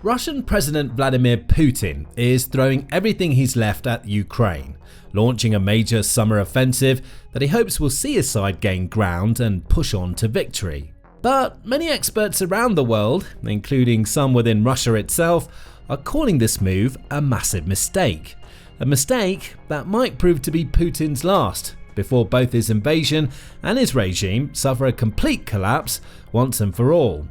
Russian President Vladimir Putin is throwing everything he's left at Ukraine, launching a major summer offensive that he hopes will see his side gain ground and push on to victory. But many experts around the world, including some within Russia itself, are calling this move a massive mistake. A mistake that might prove to be Putin's last, before both his invasion and his regime suffer a complete collapse once and for all.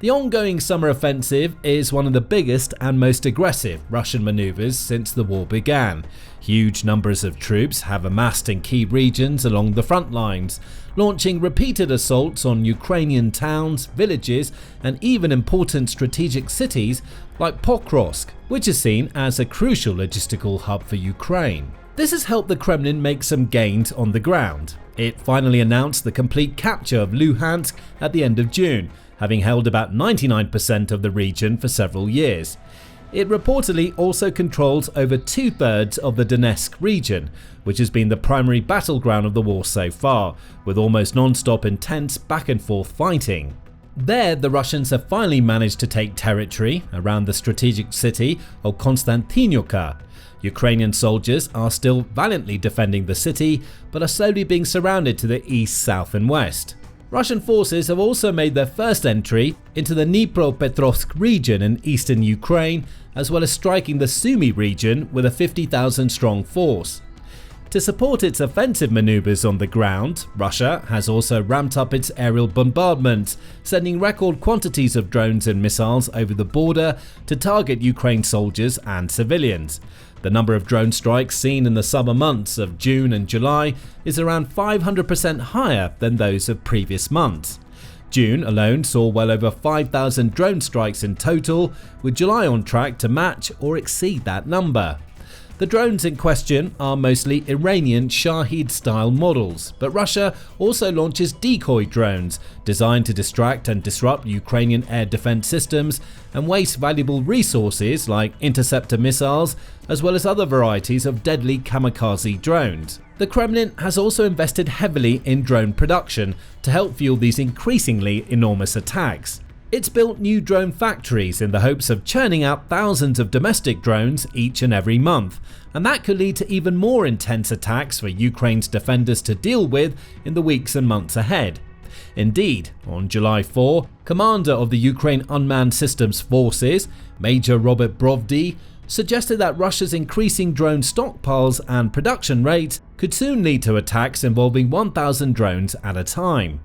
The ongoing summer offensive is one of the biggest and most aggressive Russian maneuvers since the war began. Huge numbers of troops have amassed in key regions along the front lines, launching repeated assaults on Ukrainian towns, villages, and even important strategic cities like Pokrovsk, which is seen as a crucial logistical hub for Ukraine. This has helped the Kremlin make some gains on the ground. It finally announced the complete capture of Luhansk at the end of June, having held about 99% of the region for several years. It reportedly also controls over 2/3 of the Donetsk region, which has been the primary battleground of the war so far, with almost non-stop intense back-and-forth fighting. There, the Russians have finally managed to take territory around the strategic city of Konstantinovka. Ukrainian soldiers are still valiantly defending the city, but are slowly being surrounded to the east, south and west. Russian forces have also made their first entry into the Dnipropetrovsk region in eastern Ukraine, as well as striking the Sumy region with a 50,000 strong force. To support its offensive maneuvers on the ground, Russia has also ramped up its aerial bombardment, sending record quantities of drones and missiles over the border to target Ukraine soldiers and civilians. The number of drone strikes seen in the summer months of June and July is around 500% higher than those of previous months. June alone saw well over 5,000 drone strikes in total, with July on track to match or exceed that number. The drones in question are mostly Iranian Shahed-style models, but Russia also launches decoy drones designed to distract and disrupt Ukrainian air defense systems and waste valuable resources like interceptor missiles, as well as other varieties of deadly kamikaze drones. The Kremlin has also invested heavily in drone production to help fuel these increasingly enormous attacks. It's built new drone factories in the hopes of churning out thousands of domestic drones each and every month, and that could lead to even more intense attacks for Ukraine's defenders to deal with in the weeks and months ahead. Indeed, on July 4, commander of the Ukraine Unmanned Systems Forces, Major Robert Brovdy, suggested that Russia's increasing drone stockpiles and production rates could soon lead to attacks involving 1,000 drones at a time.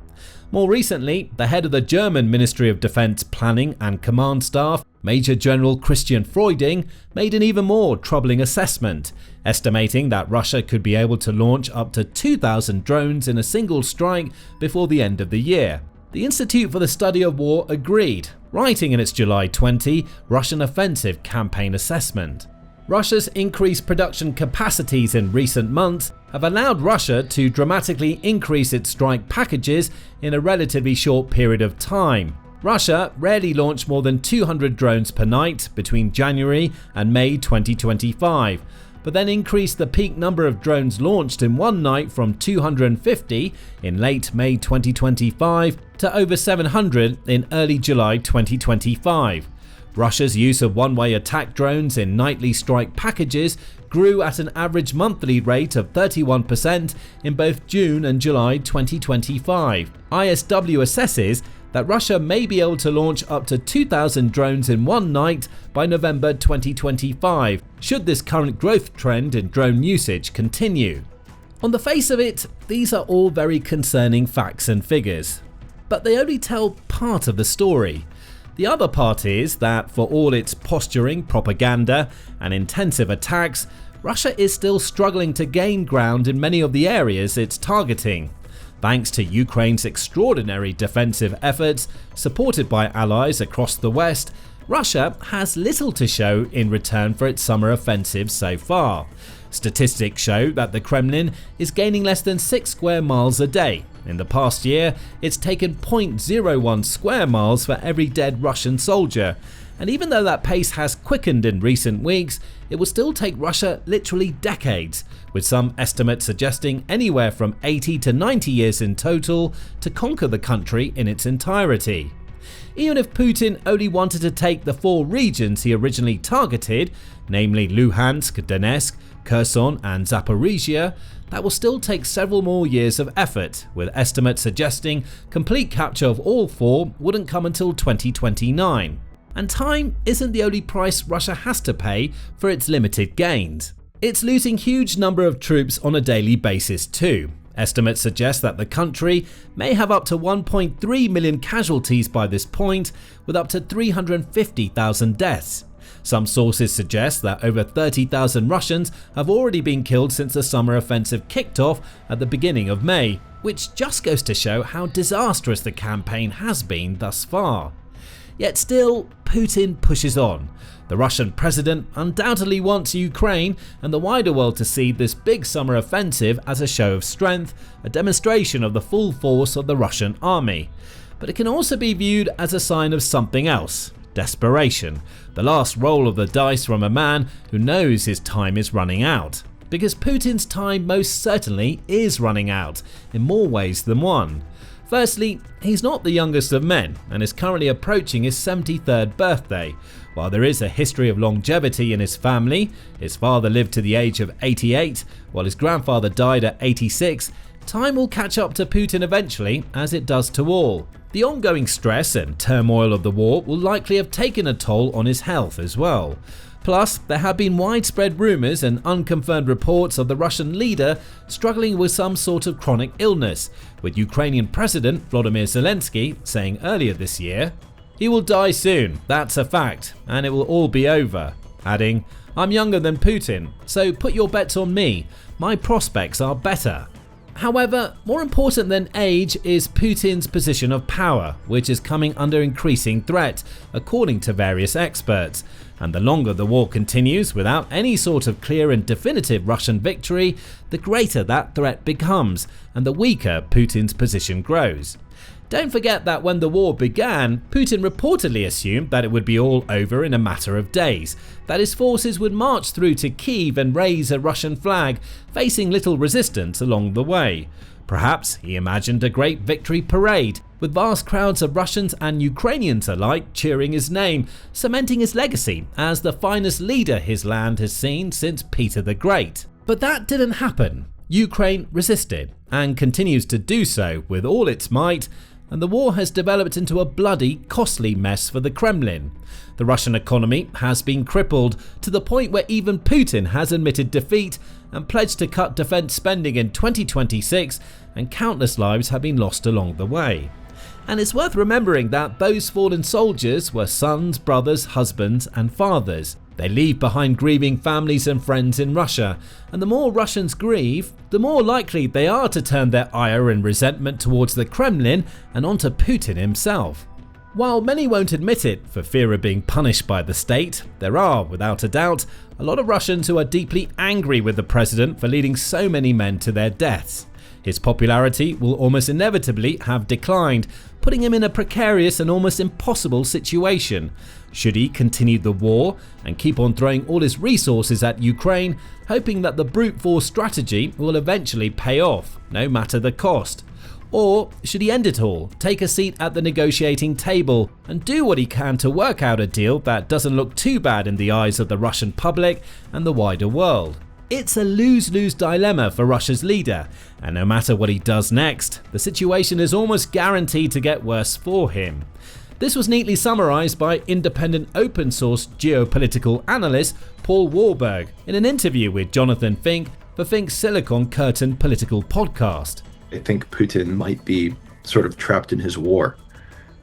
More recently, the head of the German Ministry of Defense Planning and Command Staff, Major General Christian Freuding, made an even more troubling assessment, estimating that Russia could be able to launch up to 2,000 drones in a single strike before the end of the year. The Institute for the Study of War agreed, writing in its July 20 Russian Offensive Campaign Assessment. Russia's increased production capacities in recent months have allowed Russia to dramatically increase its strike packages in a relatively short period of time. Russia rarely launched more than 200 drones per night between January and May 2025, but then increased the peak number of drones launched in one night from 250 in late May 2025 to over 700 in early July 2025. Russia's use of one-way attack drones in nightly strike packages grew at an average monthly rate of 31% in both June and July 2025. ISW assesses that Russia may be able to launch up to 2,000 drones in one night by November 2025, should this current growth trend in drone usage continue. On the face of it, these are all very concerning facts and figures, but they only tell part of the story. The other part is that for all its posturing, propaganda, and intensive attacks, Russia is still struggling to gain ground in many of the areas it's targeting. Thanks to Ukraine's extraordinary defensive efforts, supported by allies across the West, Russia has little to show in return for its summer offensive so far. Statistics show that the Kremlin is gaining less than 6 square miles a day. In the past year, it's taken 0.01 square miles for every dead Russian soldier. And even though that pace has quickened in recent weeks, it will still take Russia literally decades, with some estimates suggesting anywhere from 80 to 90 years in total to conquer the country in its entirety. Even if Putin only wanted to take the 4 regions he originally targeted, namely Luhansk, Donetsk, Kherson and Zaporizhia, that will still take several more years of effort, with estimates suggesting complete capture of all 4 wouldn't come until 2029. And time isn't the only price Russia has to pay for its limited gains. It's losing huge number of troops on a daily basis too. Estimates suggest that the country may have up to 1.3 million casualties by this point, with up to 350,000 deaths. Some sources suggest that over 30,000 Russians have already been killed since the summer offensive kicked off at the beginning of May, which just goes to show how disastrous the campaign has been thus far. Yet still, Putin pushes on. The Russian president undoubtedly wants Ukraine and the wider world to see this big summer offensive as a show of strength, a demonstration of the full force of the Russian army. But it can also be viewed as a sign of something else: desperation, the last roll of the dice from a man who knows his time is running out. Because Putin's time most certainly is running out, in more ways than one. Firstly, he's not the youngest of men and is currently approaching his 73rd birthday. While there is a history of longevity in his family, his father lived to the age of 88, while his grandfather died at 86, time will catch up to Putin eventually, as it does to all. The ongoing stress and turmoil of the war will likely have taken a toll on his health as well. Plus, there have been widespread rumours and unconfirmed reports of the Russian leader struggling with some sort of chronic illness, with Ukrainian President Volodymyr Zelensky saying earlier this year, "He will die soon, that's a fact, and it will all be over," adding, "I'm younger than Putin, so put your bets on me, my prospects are better." However, more important than age is Putin's position of power, which is coming under increasing threat, according to various experts. And the longer the war continues without any sort of clear and definitive Russian victory, the greater that threat becomes, and the weaker Putin's position grows. Don't forget that when the war began, Putin reportedly assumed that it would be all over in a matter of days, that his forces would march through to Kyiv and raise a Russian flag, facing little resistance along the way. Perhaps he imagined a great victory parade, with vast crowds of Russians and Ukrainians alike cheering his name, cementing his legacy as the finest leader his land has seen since Peter the Great. But that didn't happen. Ukraine resisted, and continues to do so with all its might, and the war has developed into a bloody, costly mess for the Kremlin. The Russian economy has been crippled to the point where even Putin has admitted defeat and pledged to cut defense spending in 2026, and countless lives have been lost along the way. And it's worth remembering that those fallen soldiers were sons, brothers, husbands and fathers. They leave behind grieving families and friends in Russia, and the more Russians grieve, the more likely they are to turn their ire and resentment towards the Kremlin and onto Putin himself. While many won't admit it for fear of being punished by the state, there are, without a doubt, a lot of Russians who are deeply angry with the president for leading so many men to their deaths. His popularity will almost inevitably have declined, putting him in a precarious and almost impossible situation. Should he continue the war and keep on throwing all his resources at Ukraine, hoping that the brute force strategy will eventually pay off, no matter the cost? Or should he end it all, take a seat at the negotiating table, and do what he can to work out a deal that doesn't look too bad in the eyes of the Russian public and the wider world? It's a lose-lose dilemma for Russia's leader, and no matter what he does next, the situation is almost guaranteed to get worse for him. This was neatly summarized by independent open-source geopolitical analyst Paul Warburg in an interview with Jonathan Fink for Fink's Silicon Curtain political podcast. I think Putin might be sort of trapped in his war,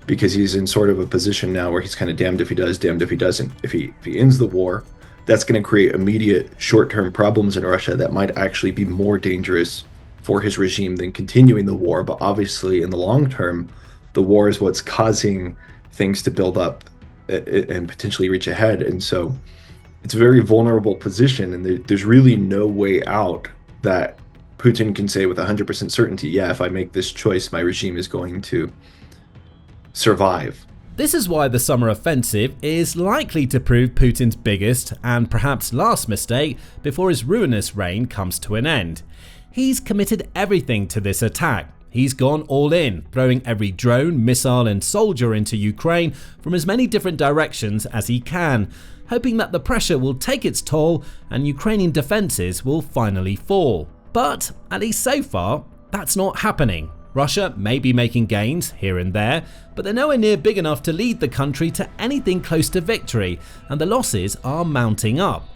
because he's in sort of a position now where he's kind of damned if he does, damned if he doesn't. If he ends the war, that's going to create immediate short-term problems in Russia that might actually be more dangerous for his regime than continuing the war. But obviously, in the long term, the war is what's causing things to build up and potentially reach ahead. And so it's a very vulnerable position, and there's really no way out that Putin can say with 100% certainty, yeah, if I make this choice, my regime is going to survive. This is why the summer offensive is likely to prove Putin's biggest and perhaps last mistake before his ruinous reign comes to an end. He's committed everything to this attack, He's gone all in, throwing every drone, missile and soldier into Ukraine from as many different directions as he can, hoping that the pressure will take its toll and Ukrainian defences will finally fall. But, at least so far, that's not happening. Russia may be making gains here and there, but they're nowhere near big enough to lead the country to anything close to victory, and the losses are mounting up.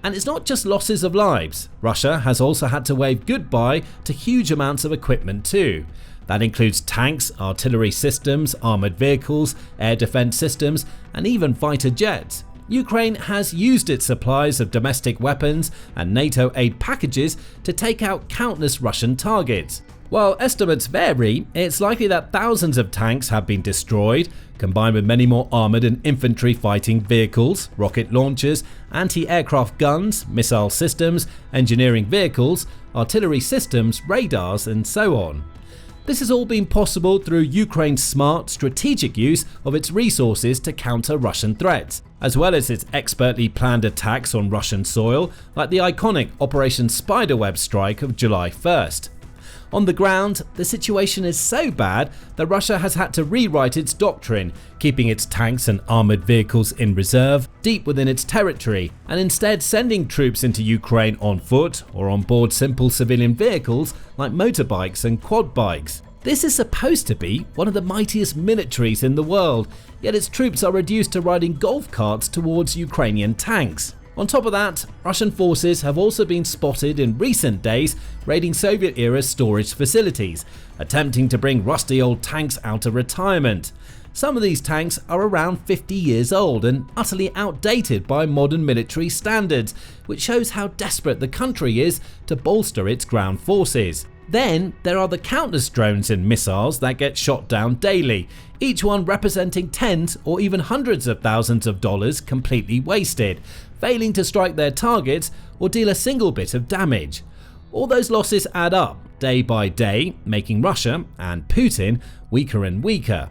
And it's not just losses of lives. Russia has also had to wave goodbye to huge amounts of equipment too. That includes tanks, artillery systems, armoured vehicles, air defence systems, and even fighter jets. Ukraine has used its supplies of domestic weapons and NATO aid packages to take out countless Russian targets. While estimates vary, it's likely that thousands of tanks have been destroyed, combined with many more armoured and infantry fighting vehicles, rocket launchers, anti-aircraft guns, missile systems, engineering vehicles, artillery systems, radars, and so on. This has all been possible through Ukraine's smart, strategic use of its resources to counter Russian threats, as well as its expertly planned attacks on Russian soil, like the iconic Operation Spiderweb strike of July 1st. On the ground, the situation is so bad that Russia has had to rewrite its doctrine, keeping its tanks and armoured vehicles in reserve, deep within its territory, and instead sending troops into Ukraine on foot or on board simple civilian vehicles like motorbikes and quad bikes. This is supposed to be one of the mightiest militaries in the world, yet its troops are reduced to riding golf carts towards Ukrainian tanks. On top of that, Russian forces have also been spotted in recent days raiding Soviet-era storage facilities, attempting to bring rusty old tanks out of retirement. Some of these tanks are around 50 years old and utterly outdated by modern military standards, which shows how desperate the country is to bolster its ground forces. Then there are the countless drones and missiles that get shot down daily, each one representing tens or even hundreds of thousands of dollars completely wasted, failing to strike their targets or deal a single bit of damage. All those losses add up day by day, making Russia and Putin weaker and weaker.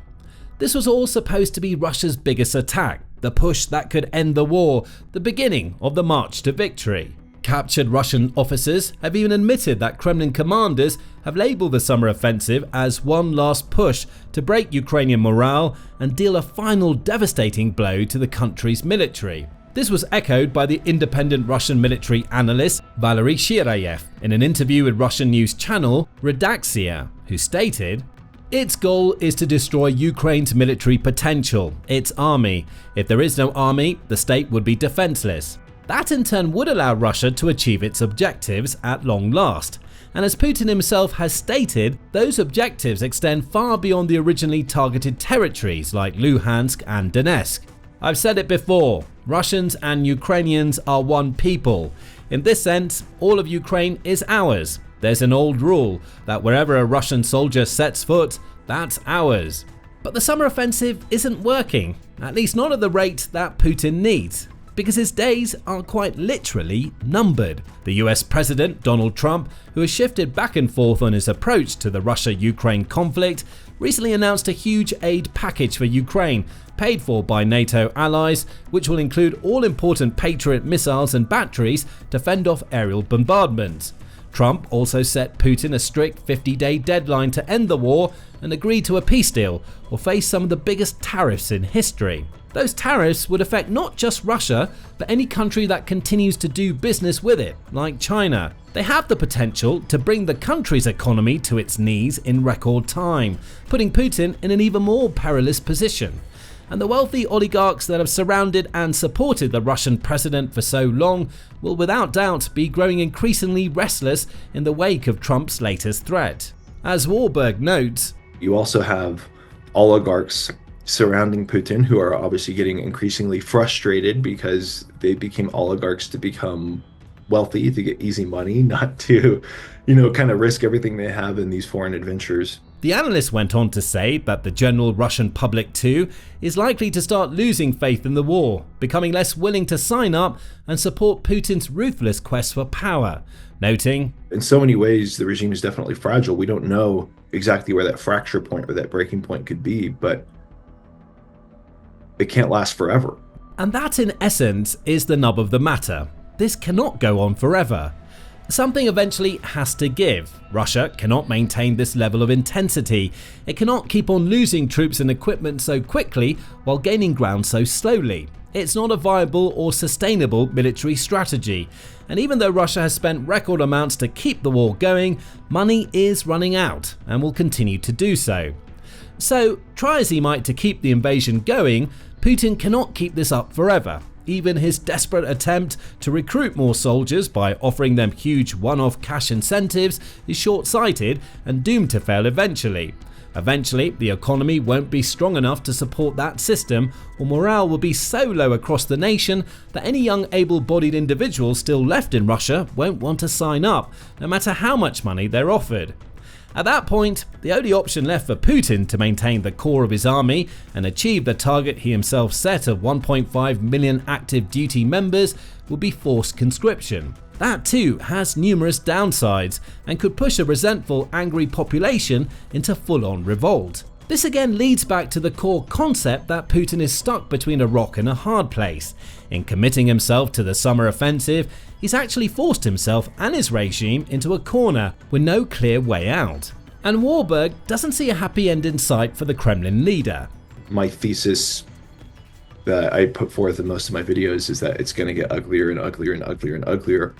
This was all supposed to be Russia's biggest attack, the push that could end the war, the beginning of the march to victory. Captured Russian officers have even admitted that Kremlin commanders have labelled the summer offensive as one last push to break Ukrainian morale and deal a final devastating blow to the country's military. This was echoed by the independent Russian military analyst Valery Shirayev in an interview with Russian news channel Redaktsiya, who stated, "Its goal is to destroy Ukraine's military potential, its army. If there is no army, the state would be defenseless. That in turn would allow Russia to achieve its objectives at long last. And as Putin himself has stated, those objectives extend far beyond the originally targeted territories like Luhansk and Donetsk. I've said it before, Russians and Ukrainians are one people. In this sense, all of Ukraine is ours. There's an old rule that wherever a Russian soldier sets foot, that's ours." But the summer offensive isn't working, at least not at the rate that Putin needs, because his days are quite literally numbered. The US President Donald Trump, who has shifted back and forth on his approach to the Russia-Ukraine conflict, recently announced a huge aid package for Ukraine, paid for by NATO allies, which will include all-important Patriot missiles and batteries to fend off aerial bombardments. Trump also set Putin a strict 50-day deadline to end the war and agreed to a peace deal or face some of the biggest tariffs in history. Those tariffs would affect not just Russia, but any country that continues to do business with it, like China. They have the potential to bring the country's economy to its knees in record time, putting Putin in an even more perilous position. And the wealthy oligarchs that have surrounded and supported the Russian president for so long will without doubt be growing increasingly restless in the wake of Trump's latest threat. As Warburg notes, you also have oligarchs surrounding Putin who are obviously getting increasingly frustrated because they became oligarchs to become wealthy, to get easy money, not to, kind of risk everything they have in these foreign adventures. The analyst went on to say that the general Russian public too is likely to start losing faith in the war, becoming less willing to sign up and support Putin's ruthless quest for power, noting, "In so many ways, the regime is definitely fragile. We don't know exactly where that fracture point or that breaking point could be, but it can't last forever." And that in essence is the nub of the matter. This cannot go on forever. Something eventually has to give. Russia cannot maintain this level of intensity. It cannot keep on losing troops and equipment so quickly while gaining ground so slowly. It's not a viable or sustainable military strategy. And even though Russia has spent record amounts to keep the war going, money is running out and will continue to do so. So, try as he might to keep the invasion going, Putin cannot keep this up forever. Even his desperate attempt to recruit more soldiers by offering them huge one-off cash incentives is short-sighted and doomed to fail eventually. Eventually, the economy won't be strong enough to support that system, or morale will be so low across the nation that any young able-bodied individuals still left in Russia won't want to sign up, no matter how much money they're offered. At that point, the only option left for Putin to maintain the core of his army and achieve the target he himself set of 1.5 million active duty members would be forced conscription. That too has numerous downsides and could push a resentful, angry population into full-on revolt. This again leads back to the core concept that Putin is stuck between a rock and a hard place. In committing himself to the summer offensive, he's actually forced himself and his regime into a corner with no clear way out. And Warburg doesn't see a happy end in sight for the Kremlin leader. My thesis that I put forth in most of my videos is that it's going to get uglier and uglier and uglier and uglier.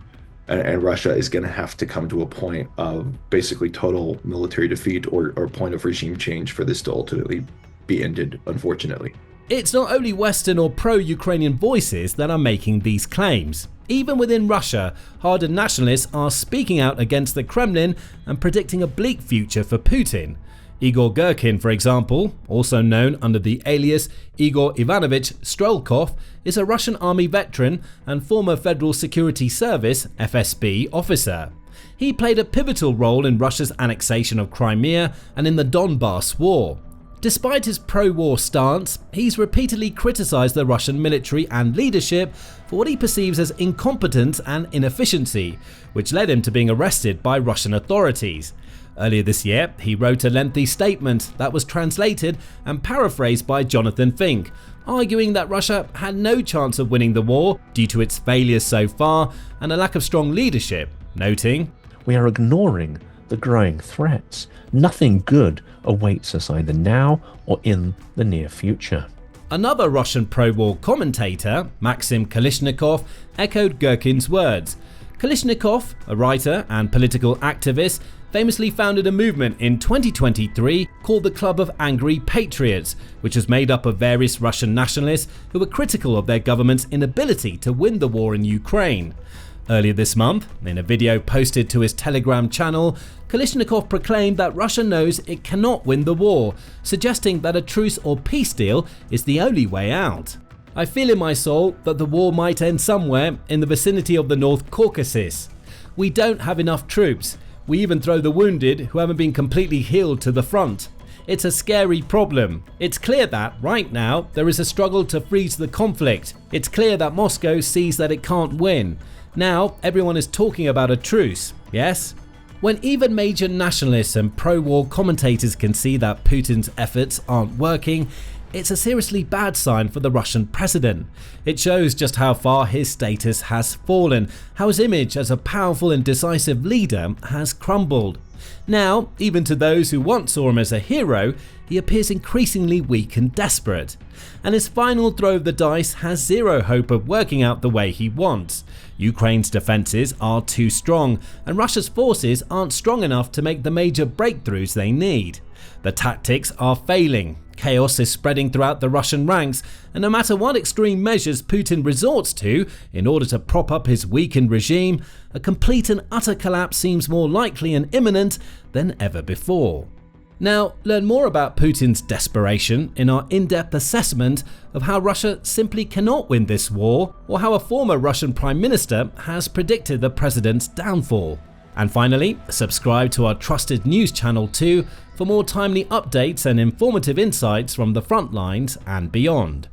And Russia is going to have to come to a point of basically total military defeat or point of regime change for this to ultimately be ended, unfortunately. It's not only Western or pro-Ukrainian voices that are making these claims. Even within Russia, hardened nationalists are speaking out against the Kremlin and predicting a bleak future for Putin. Igor Girkin, for example, also known under the alias Igor Ivanovich Strelkov, is a Russian army veteran and former Federal Security Service (FSB) officer. He played a pivotal role in Russia's annexation of Crimea and in the Donbass War. Despite his pro-war stance, he's repeatedly criticized the Russian military and leadership for what he perceives as incompetence and inefficiency, which led him to being arrested by Russian authorities. Earlier this year, he wrote a lengthy statement that was translated and paraphrased by Jonathan Fink, arguing that Russia had no chance of winning the war due to its failures so far and a lack of strong leadership, noting, "We are ignoring the growing threats. Nothing good awaits us either now or in the near future." Another Russian pro-war commentator, Maxim Kalishnikov, echoed Girkin's words. Kalishnikov, a writer and political activist, famously founded a movement in 2023 called the Club of Angry Patriots, which was made up of various Russian nationalists who were critical of their government's inability to win the war in Ukraine. Earlier this month, in a video posted to his Telegram channel, Kalishnikov proclaimed that Russia knows it cannot win the war, suggesting that a truce or peace deal is the only way out. "I feel in my soul that the war might end somewhere in the vicinity of the North Caucasus. We don't have enough troops. We even throw the wounded who haven't been completely healed to the front. It's a scary problem. It's clear that, right now, there is a struggle to freeze the conflict. It's clear that Moscow sees that it can't win. Now, everyone is talking about a truce, yes?" When even major nationalists and pro-war commentators can see that Putin's efforts aren't working, it's a seriously bad sign for the Russian president. It shows just how far his status has fallen, how his image as a powerful and decisive leader has crumbled. Now, even to those who once saw him as a hero, he appears increasingly weak and desperate. And his final throw of the dice has zero hope of working out the way he wants. Ukraine's defences are too strong, and Russia's forces aren't strong enough to make the major breakthroughs they need. The tactics are failing. Chaos is spreading throughout the Russian ranks, and no matter what extreme measures Putin resorts to in order to prop up his weakened regime, a complete and utter collapse seems more likely and imminent than ever before. Now, learn more about Putin's desperation in our in-depth assessment of how Russia simply cannot win this war, or how a former Russian Prime Minister has predicted the president's downfall. And finally, subscribe to our trusted news channel too for more timely updates and informative insights from the front lines and beyond.